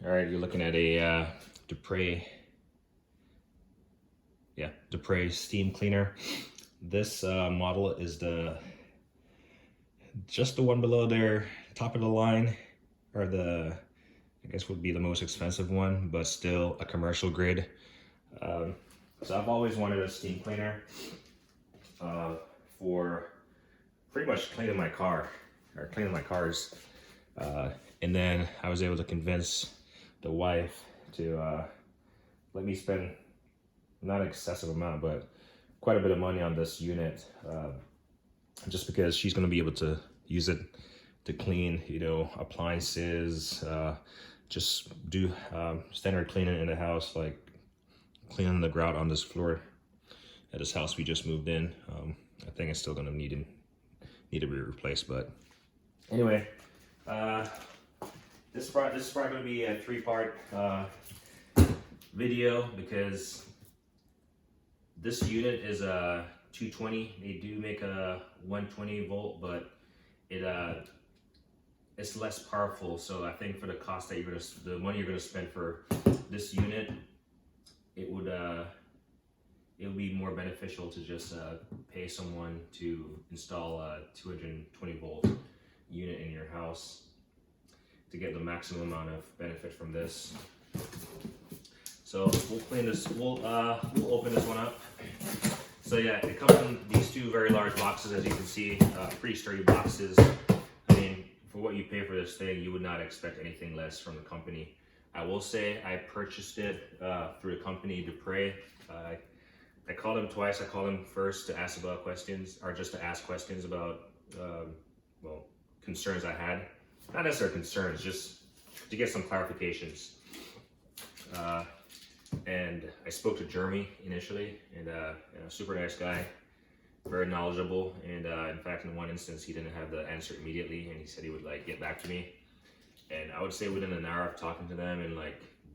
All right, you're looking at a Dupray steam cleaner. This model is just the one below their top of the line, or I guess would be the most expensive one, but still a commercial grade. So I've always wanted a steam cleaner for pretty much cleaning my car, or cleaning my cars. And then I was able to convince the wife to let me spend not an excessive amount, but quite a bit of money on this unit, just because she's going to be able to use it to clean, appliances, just do standard cleaning in the house, like cleaning the grout on this floor at this house we just moved in. I think it's still going to need to be replaced, but anyway, this is probably going to be a 3-part video, because this unit is a 220. They do make a 120 volt, but it's less powerful. So I think for the cost that the money you're gonna spend for this unit, it would be more beneficial to just pay someone to install a 220 volt unit in your house to get the maximum amount of benefit from this. So we'll clean this. We'll open this one up. So yeah, it comes in these 2 very large boxes, as you can see, pretty sturdy boxes. I mean, for what you pay for this thing, you would not expect anything less from the company. I will say I purchased it through the company Dupray. I called them twice. I called them first to ask about questions, or just to ask questions about concerns I had. Not necessarily concerns, just to get some clarifications. And I spoke to Jeremy initially, and super nice guy, very knowledgeable. And in fact, in one instance, he didn't have the answer immediately, and he said he would get back to me. And I would say within an hour of talking to them and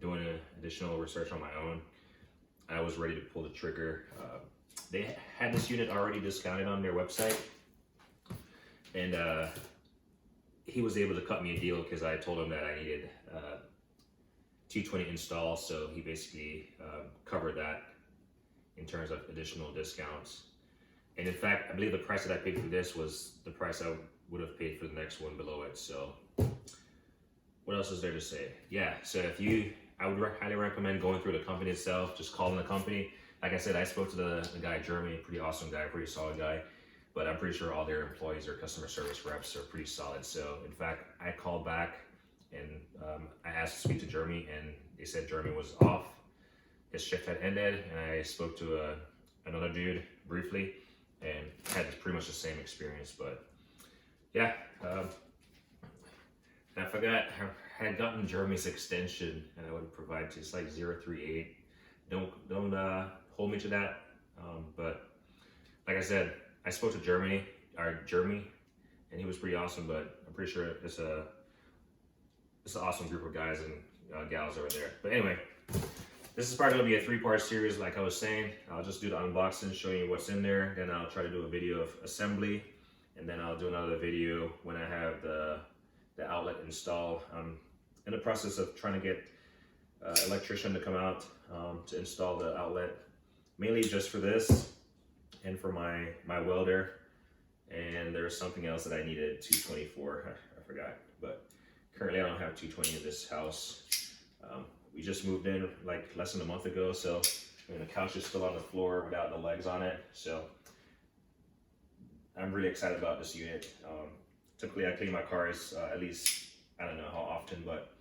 doing additional research on my own, I was ready to pull the trigger. They had this unit already discounted on their website, and he was able to cut me a deal because I told him that I needed 220 install, so he basically covered that in terms of additional discounts. And in fact, I believe the price that I paid for this was the price I would have paid for the next one below it. So what else is there to say? Yeah, so I would highly recommend going through the company itself, just calling the company. Like I said, I spoke to the guy, Jeremy, pretty awesome guy, pretty solid guy, but I'm pretty sure all their employees or customer service reps are pretty solid. So in fact, I called back and I asked to speak to Jeremy, and they said Jeremy was off. His shift had ended, and I spoke to another dude briefly and had pretty much the same experience. But yeah, I forgot, I had gotten Jeremy's extension, and I would provide to, it's 038. Don't hold me to that. But like I said, I spoke to Jeremy, and he was pretty awesome. But I'm pretty sure it's an awesome group of guys and gals over there. But anyway, this is probably going to be a 3-part series, like I was saying. I'll just do the unboxing, showing you what's in there. Then I'll try to do a video of assembly, and then I'll do another video when I have the outlet installed. I'm in the process of trying to get electrician to come out to install the outlet, mainly just for this and for my welder. And there was something else that I needed 220 for. I forgot, but currently I don't have 220 in this house. We just moved in less than a month ago, so the couch is still on the floor without the legs on it. So I'm really excited about this unit. Typically I clean my cars at least, I don't know how often, but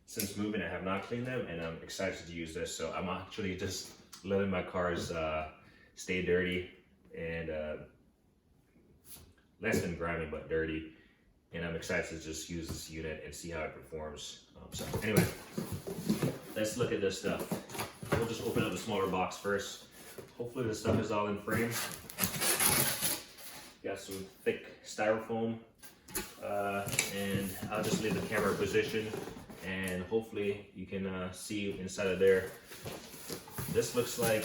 since moving I have not cleaned them, and I'm excited to use this. So I'm actually just letting my cars stay dirty and less than grimy, but dirty. And I'm excited to just use this unit and see how it performs. So anyway, let's look at this stuff. We'll just open up the smaller box first. Hopefully this stuff is all in frame. Got some thick styrofoam, and I'll just leave the camera position, and hopefully you can see inside of there. This looks like,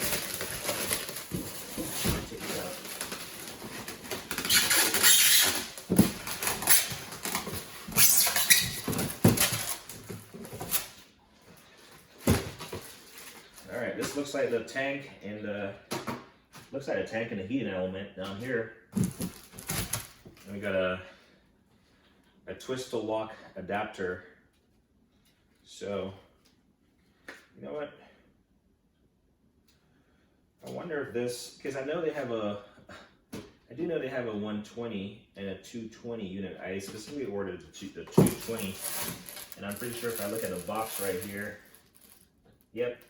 take it out. right, this looks like the tank and looks like a tank and a heating element down here. And we got a twist to lock adapter. So, you know what? I wonder if this, because I know they have I do know they have a 120 and a 220 unit. I specifically ordered the 220, and I'm pretty sure if I look at the box right here, yep,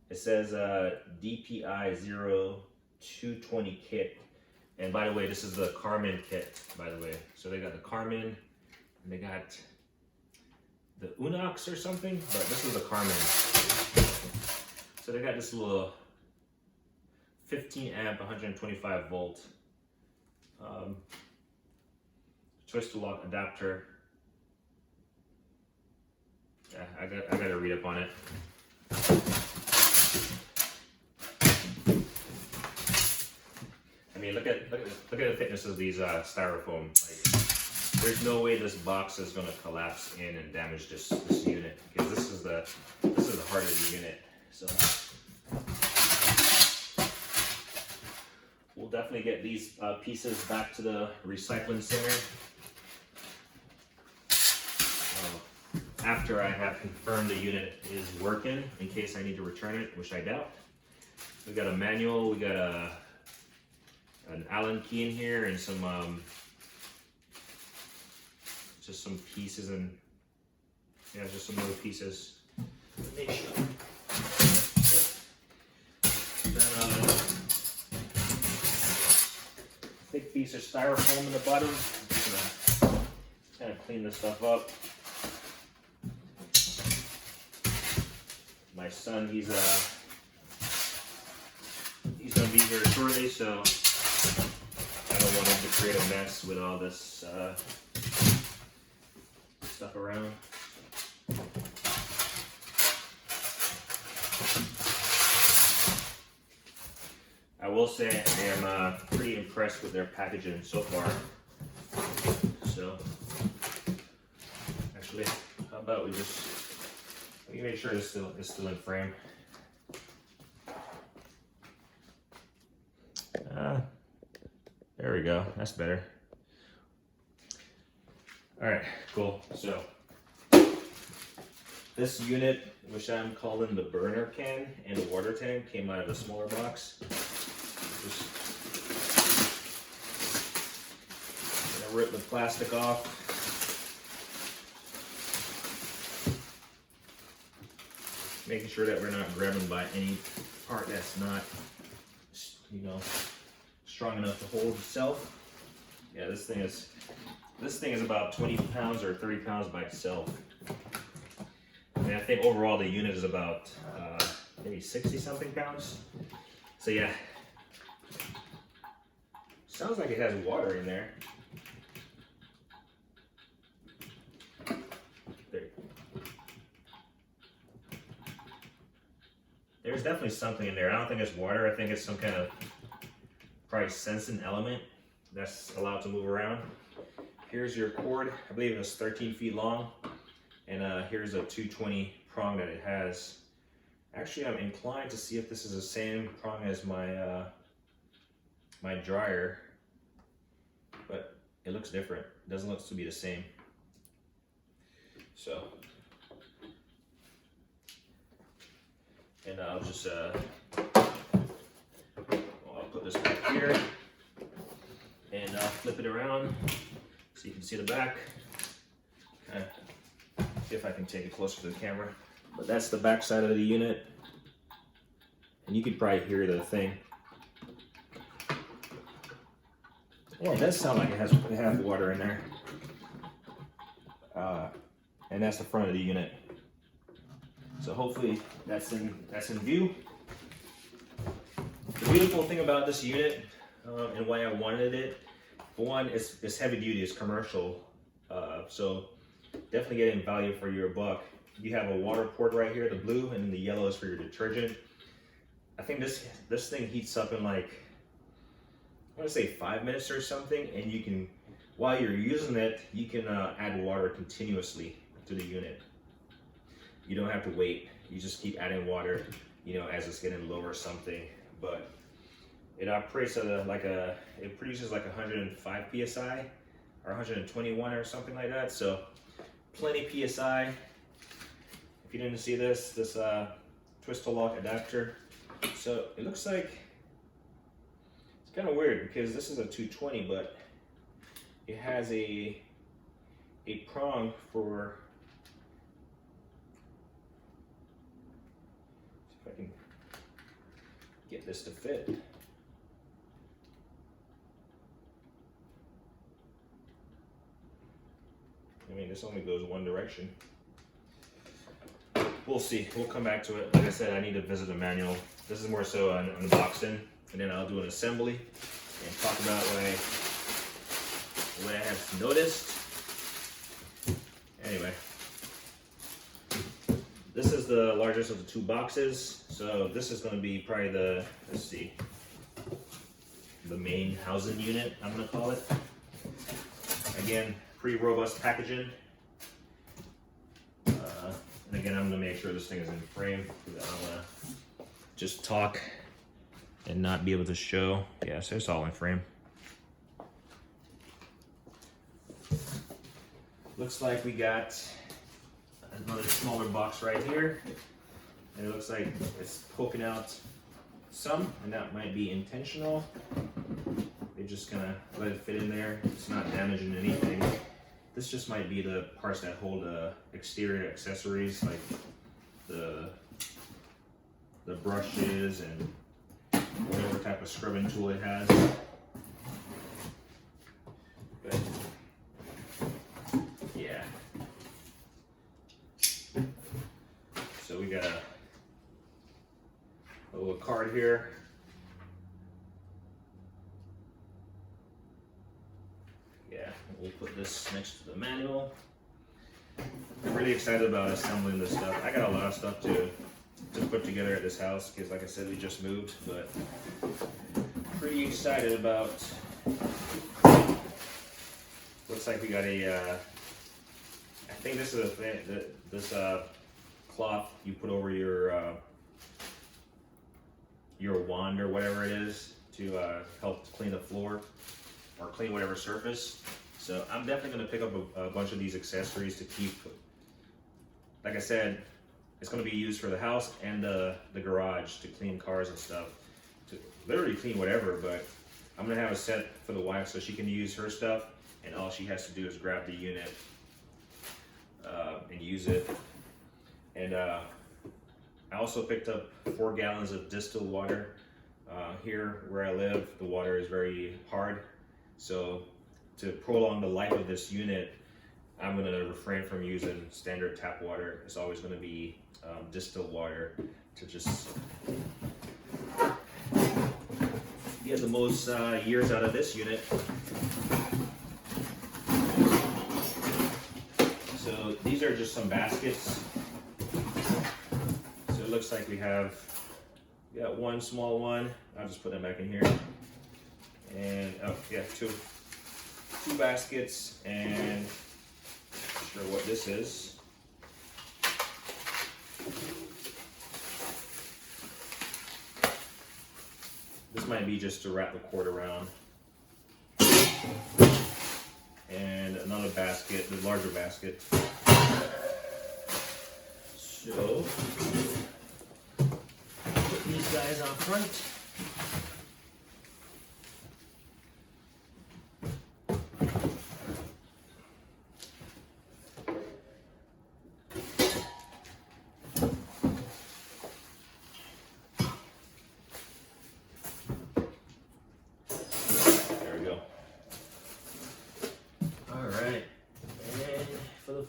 it says DPI 0220 kit. And by the way, this is the Carmen kit, by the way. So they got the Carmen, and they got the Unox or something, but this is the Carmen. So they got this little 15 amp, 125 volt twist to lock adapter. Yeah, I gotta read up on it. I mean, look at the thickness of these styrofoam. Like, there's no way this box is gonna collapse in and damage this unit, because this is the heart of the unit. So we'll definitely get these pieces back to the recycling center after I have confirmed the unit is working, in case I need to return it, which I doubt. We got a manual, we got an Allen key in here, and some just some pieces, and yeah, just some little pieces. Make sure. Then thick piece of styrofoam in the bottom. Just gonna kind of clean this stuff up. My son, he's gonna be here shortly, so I don't want him to create a mess with all this stuff around. I will say I am pretty impressed with their packaging so far. So, actually, how about we just let me make sure it's still in frame. There we go. That's better. All right, cool. So this unit, which I'm calling the burner can and the water tank, came out of a smaller box. Just gonna rip the plastic off. Making sure that we're not grabbing by any part that's not, you know, strong enough to hold itself. Yeah, this thing is about 20 pounds or 30 pounds by itself. And I think overall the unit is about maybe 60 something pounds. So yeah, sounds like it has water in there. There's definitely something in there. I don't think it's water. I think it's some kind of probably sensing element that's allowed to move around. Here's your cord. I believe it was 13 feet long. And here's a 220 prong that it has. Actually, I'm inclined to see if this is the same prong as my my dryer, but it looks different. It doesn't look to be the same. So, and I'll just I'll put this back here and flip it around so you can see the back. Okay. See if I can take it closer to the camera. But that's the back side of the unit, and you could probably hear the thing. Yeah, it does sound like it has water in there. And that's the front of the unit. So hopefully that's in view. The beautiful thing about this unit and why I wanted it, for one, it's heavy duty, it's commercial, so definitely getting value for your buck. You have a water port right here, the blue, and the yellow is for your detergent. I think this thing heats up in like, I want to say 5 minutes or something, and you can, while you're using it, you can add water continuously to the unit. You don't have to wait. You just keep adding water, you know, as it's getting lower or something. But it operates at it produces like 105 psi or 121 or something like that. So plenty psi. If you didn't see this twist to lock adapter. So it looks like it's kind of weird because this is a 220, but it has a prong for, see if I can get this to fit. I mean, this only goes one direction. We'll see. We'll come back to it. Like I said, I need to visit the manual. This is more so an unboxing, and then I'll do an assembly and talk about what I have noticed. Anyway, this is the largest of the two boxes. So this is going to be probably the, let's see, the main housing unit, I'm going to call it. Again, pretty robust packaging. And again, I'm going to make sure this thing is in frame because I don't want to just talk and not be able to show. Yeah, so it's all in frame. Looks like we got another smaller box right here. And it looks like it's poking out some, and that might be intentional. They're just gonna let it fit in there. It's not damaging anything. This just might be the parts that hold exterior accessories like the brushes and whatever type of scrubbing tool it has. But yeah. So we got a little card here. Yeah, we'll put this next to the manual. I'm really excited about assembling this stuff. I got a lot of stuff to put together at this house because, like I said, we just moved, but pretty excited about. Looks like we got a. I think this is a thing. This cloth you put over your wand or whatever it is to help clean the floor or clean whatever surface. So I'm definitely going to pick up a bunch of these accessories to keep. Like I said, it's going to be used for the house and the garage to clean cars and stuff, to literally clean whatever. But I'm going to have a set for the wife so she can use her stuff, and all she has to do is grab the unit and use it. And I also picked up 4 gallons of distilled water. Here where I live, the water is very hard. So to prolong the life of this unit, I'm going to refrain from using standard tap water. It's always going to be distilled water to just get the most years out of this unit. So these are just some baskets. So it looks like we got one small one. I'll just put them back in here. And oh yeah, two baskets, and not sure what this is. This might be just to wrap the cord around. And another basket, the larger basket. So put these guys on front.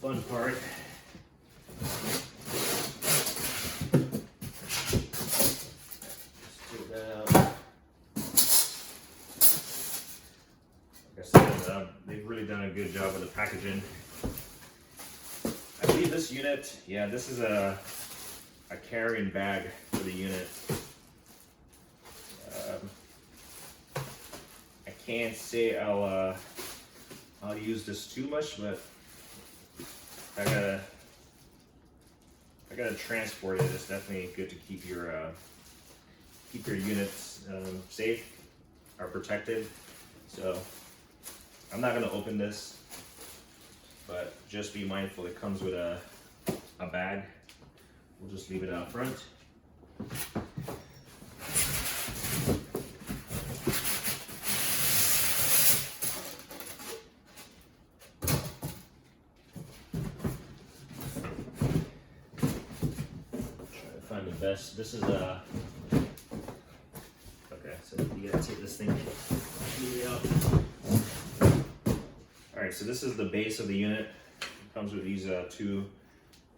Fun part. Let's take that out. Like I said, they've really done a good job with the packaging. I believe this unit, yeah, this is a carrying bag for the unit. I can't say I'll use this too much, but I I gotta transport it, it's definitely good to keep your units safe or protected. So I'm not gonna open this, but just be mindful it comes with a bag. We'll just leave it out front. Try to find the best. This is a okay. So you gotta take this thing out. All right. So this is the base of the unit. It comes with these two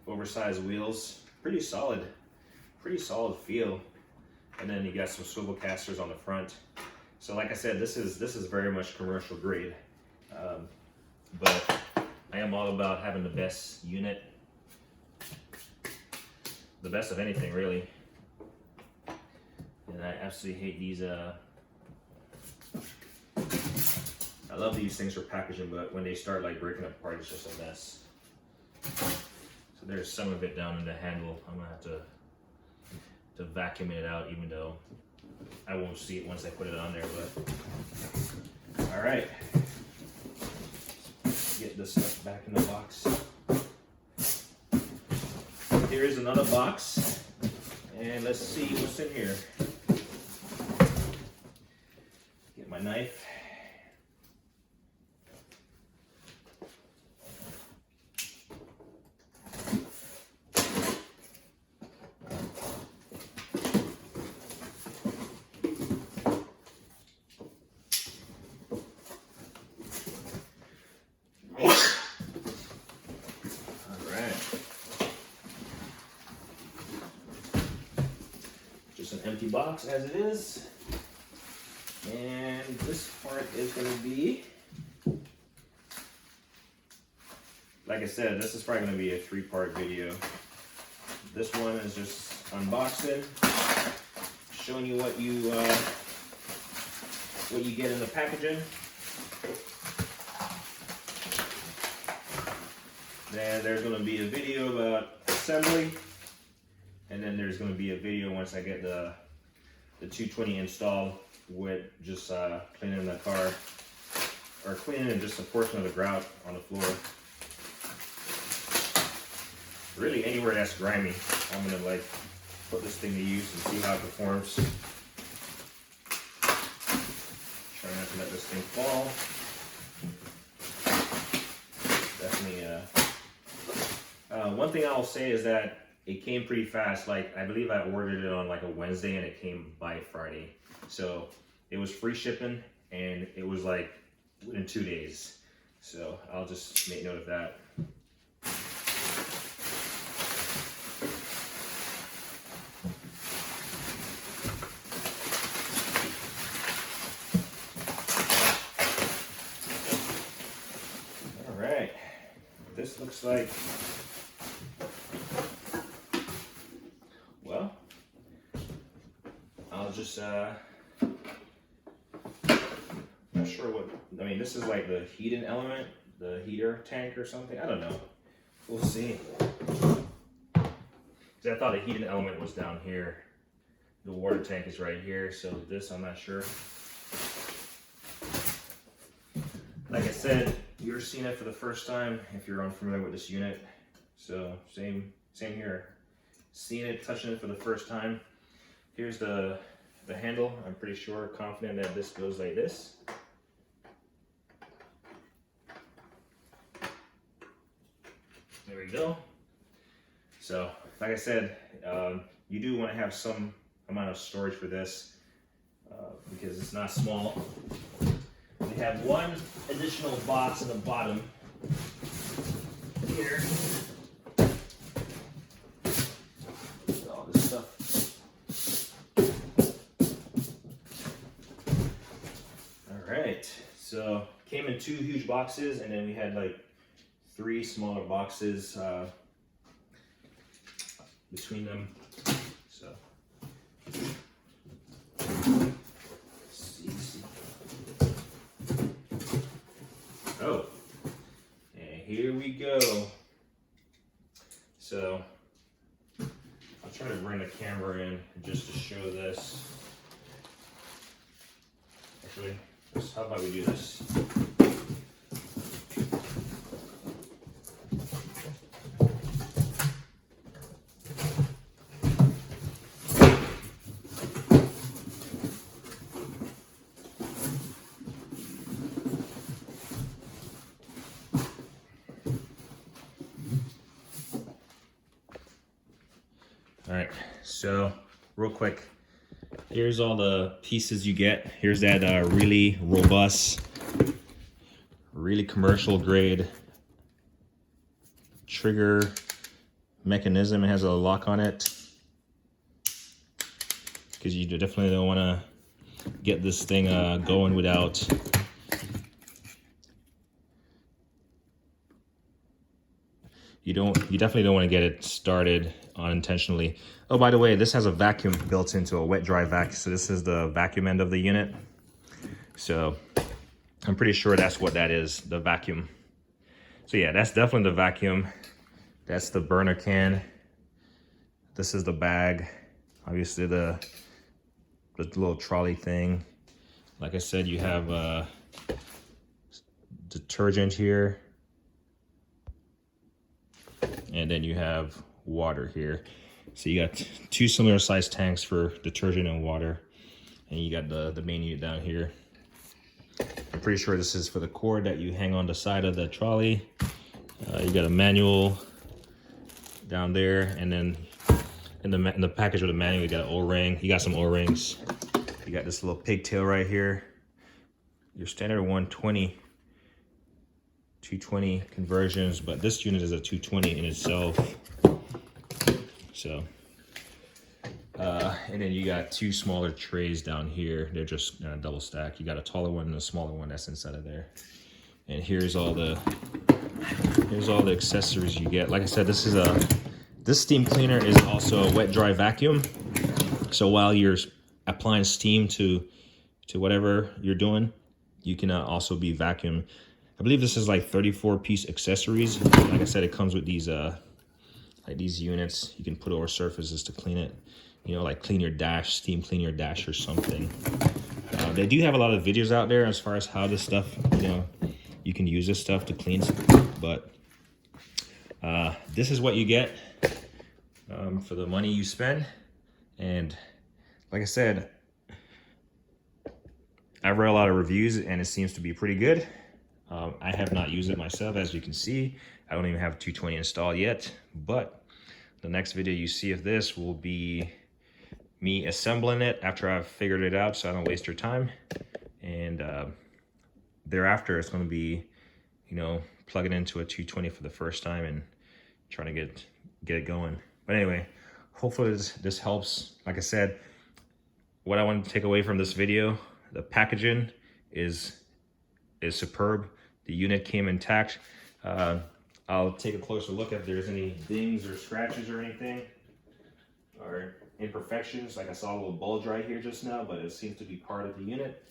oversized wheels. Pretty solid feel. And then you got some swivel casters on the front. So like I said, this is very much commercial grade. But I am all about having the best unit, the best of anything really. And I absolutely hate these. I love these things for packaging, but when they start like breaking apart, it's just a mess. So there's some of it down in the handle. I'm gonna have to vacuum it out, even though I won't see it once I put it on there. But all right, get this stuff back in the box. Here is another box, and let's see what's in here. Get my knife. An empty box as it is, and this part is going to be, like I said, this is probably going to be a 3-part video. This one is just unboxing, showing you what you get in the packaging. Then there's going to be a video about assembly. And then there's going to be a video once I get the 220 installed with just cleaning the car, or cleaning just a portion of the grout on the floor. Really anywhere that's grimy, I'm going to like put this thing to use and see how it performs. Try not to let this thing fall. Definitely. One thing I'll say is that it came pretty fast. Like, I believe I ordered it on like a Wednesday and it came by Friday. So it was free shipping and it was like within 2 days. So I'll just make note of that. All right, this looks like, well, I'll just, not sure what, I mean, this is like the heating element, the heater tank or something. I don't know. We'll see. Because I thought the heating element was down here. The water tank is right here. So this, I'm not sure. Like I said, you're seeing it for the first time if you're unfamiliar with this unit. So same here. Seeing it, touching it for the first time. Here's the handle. I'm pretty sure, confident that this goes like this. There we go. So, like I said, you do want to have some amount of storage for this because it's not small. We have one additional box in the bottom here. All this stuff. All right, so came in 2 huge boxes, and then we had like 3 smaller boxes between them. So see. Oh, and here we go. So try to bring the camera in just to show this. Actually, how about we do this? All right, so real quick, here's all the pieces you get. Here's that really robust, really commercial grade trigger mechanism. It has a lock on it because you definitely don't want to get this thing going without you definitely don't want to get it started unintentionally. Oh, by the way, this has a vacuum built into a wet dry vacuum. So this is the vacuum end of the unit. So I'm pretty sure that's what that is, the vacuum. So yeah, that's definitely the vacuum. That's the burner can. This is the bag. Obviously the little trolley thing. Like I said, you have detergent here. And then you have water here. So you got two similar sized tanks for detergent and water. And you got the main unit down here. I'm pretty sure this is for the cord that you hang on the side of the trolley. You got a manual down there, and then in the package with the manual, you got an O-ring. You got some O-rings. You got this little pigtail right here. Your standard 120, 220 conversions, but this unit is a 220 in itself. So, and then you got two smaller trays down here. They're just double stacked. You got a taller one and a smaller one that's inside of there. And here's all the accessories you get. Like I said, this steam cleaner is also a wet dry vacuum. So while you're applying steam to whatever you're doing, you can also be vacuum. I believe this is like 34-piece accessories. Like I said, it comes with these like these units you can put over surfaces to clean it. You know, like clean your dash, steam clean your dash or something. They do have a lot of videos out there as far as how this stuff, you know, you can use this stuff to clean. But this is what you get for the money you spend. And like I said, I've read a lot of reviews and it seems to be pretty good. I have not used it myself, as you can see. I don't even have 220 installed yet, but the next video you see of this will be me assembling it after I've figured it out, so I don't waste your time. And thereafter, it's going to be, you know, plugging into a 220 for the first time and trying to get it going. But anyway, hopefully this helps. Like I said, what I want to take away from this video, the packaging is superb. The unit came intact. I'll take a closer look if there's any dings or scratches or anything or imperfections. Like I saw a little bulge right here just now, but it seems to be part of the unit.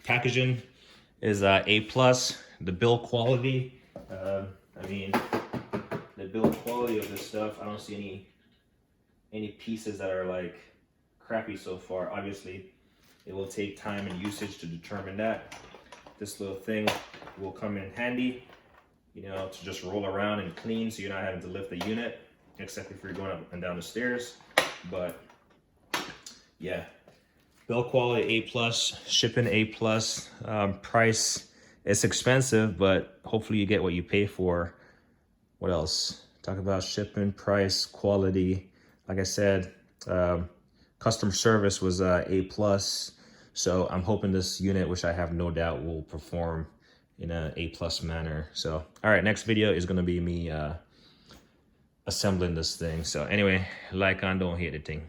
Packaging is A+. The build quality, I mean, the build quality of this stuff, I don't see any pieces that are like crappy so far. Obviously, it will take time and usage to determine that. This little thing will come in handy, you know, to just roll around and clean, so you're not having to lift the unit, except if you're going up and down the stairs. But yeah, build quality A+, shipping A+, price, it's expensive, but hopefully you get what you pay for. What else? Talk about shipping, price, quality. Like I said, customer service was A+. So I'm hoping this unit, which I have no doubt will perform in an A+ manner. So, all right, next video is gonna be me assembling this thing. So anyway, like and don't hate the thing.